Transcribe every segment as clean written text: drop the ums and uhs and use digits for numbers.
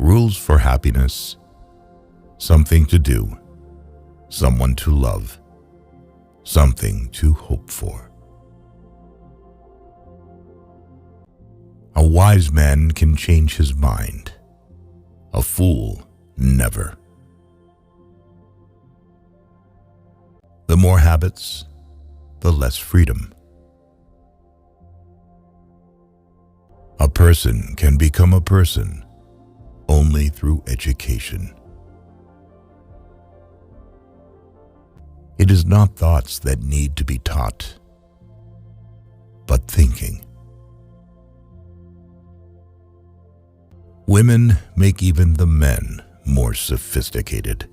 Rules for happiness: something to do, someone to love, something to hope for. A wise man can change his mind. A fool never. The more habits, the less freedom. A person can become a person only through education. It is not thoughts that need to be taught, but thinking. Women make even the men more sophisticated.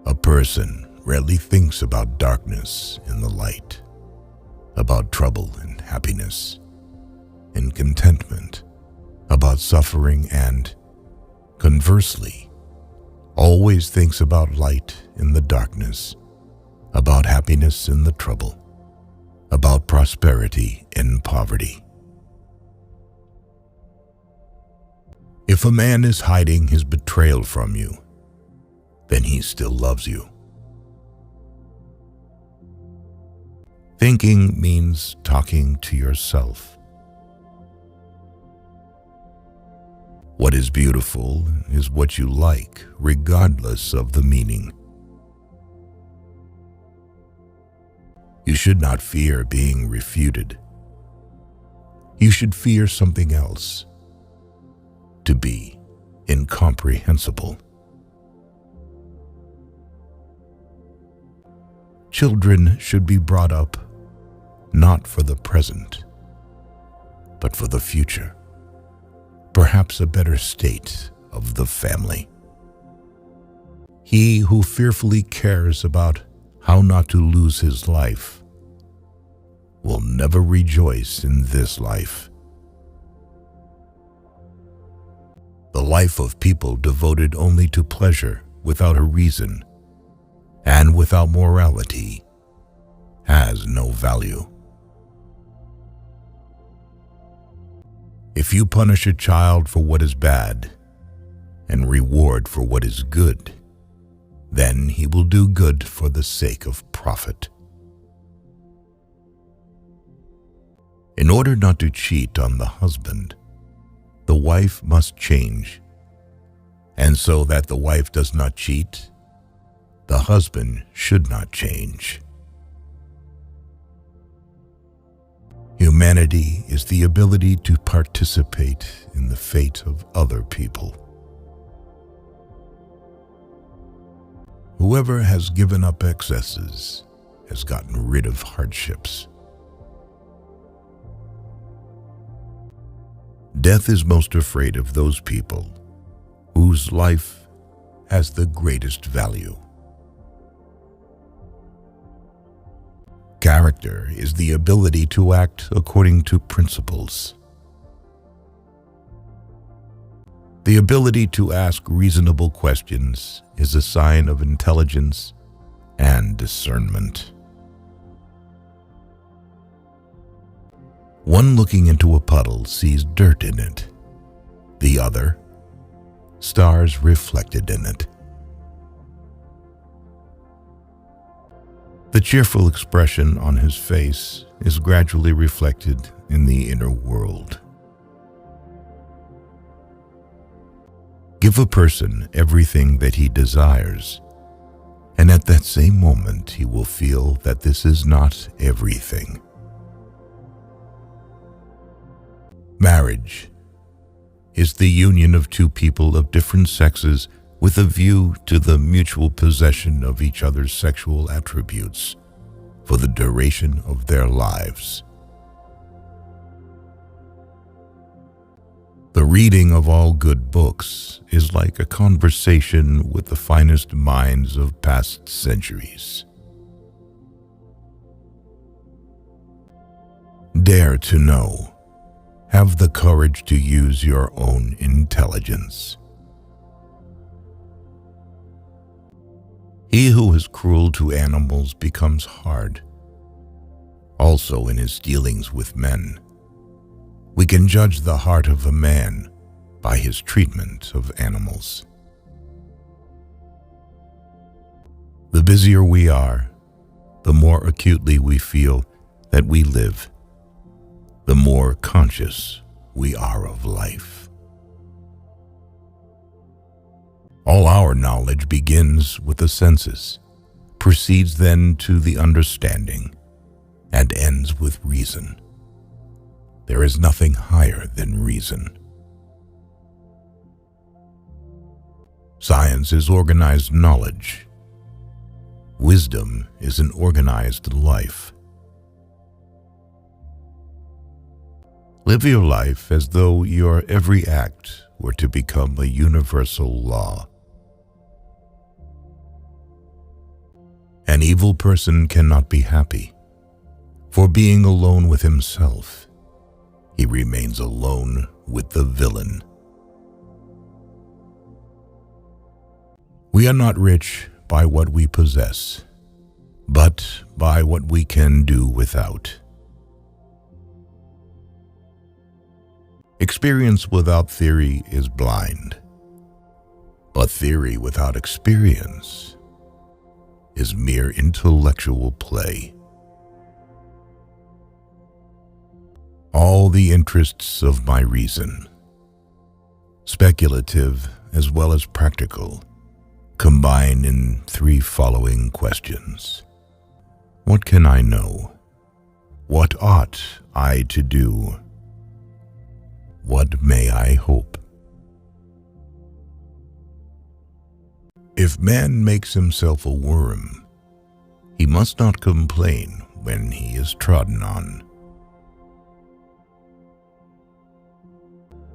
A person rarely thinks about darkness in the light, about trouble and happiness, and contentment, about suffering, and, conversely, always thinks about light in the darkness, about happiness in the trouble, about prosperity in poverty. If a man is hiding his betrayal from you, then he still loves you. Thinking means talking to yourself. What is beautiful is what you like, regardless of the meaning. You should not fear being refuted. You should fear something else: to be incomprehensible. Children should be brought up not for the present, but for the future, perhaps a better state of the family. He who fearfully cares about how not to lose his life will never rejoice in this life. The life of people devoted only to pleasure without a reason and without morality has no value. If you punish a child for what is bad and reward for what is good, then he will do good for the sake of profit. In order not to cheat on the husband, the wife must change, and so that the wife does not cheat, the husband should not change. Humanity is the ability to participate in the fate of other people. Whoever has given up excesses has gotten rid of hardships. Death is most afraid of those people whose life has the greatest value. Character is the ability to act according to principles. The ability to ask reasonable questions is a sign of intelligence and discernment. One looking into a puddle sees dirt in it. The other, stars reflected in it. The cheerful expression on his face is gradually reflected in the inner world. Give a person everything that he desires, and at that same moment he will feel that this is not everything. Marriage is the union of two people of different sexes with a view to the mutual possession of each other's sexual attributes for the duration of their lives. The reading of all good books is like a conversation with the finest minds of past centuries. Dare to know. Have the courage to use your own intelligence. He who is cruel to animals becomes hard, also in his dealings with men. We can judge the heart of a man by his treatment of animals. The busier we are, the more acutely we feel that we live, the more conscious we are of life. All our knowledge begins with the senses, proceeds then to the understanding, and ends with reason. There is nothing higher than reason. Science is organized knowledge. Wisdom is an organized life. Live your life as though your every act were to become a universal law. An evil person cannot be happy, for being alone with himself, he remains alone with the villain. We are not rich by what we possess, but by what we can do without. Experience without theory is blind, but theory without experience is mere intellectual play. All the interests of my reason, speculative as well as practical, combine in three following questions. What can I know? What ought I to do? What may I hope? If man makes himself a worm, he must not complain when he is trodden on.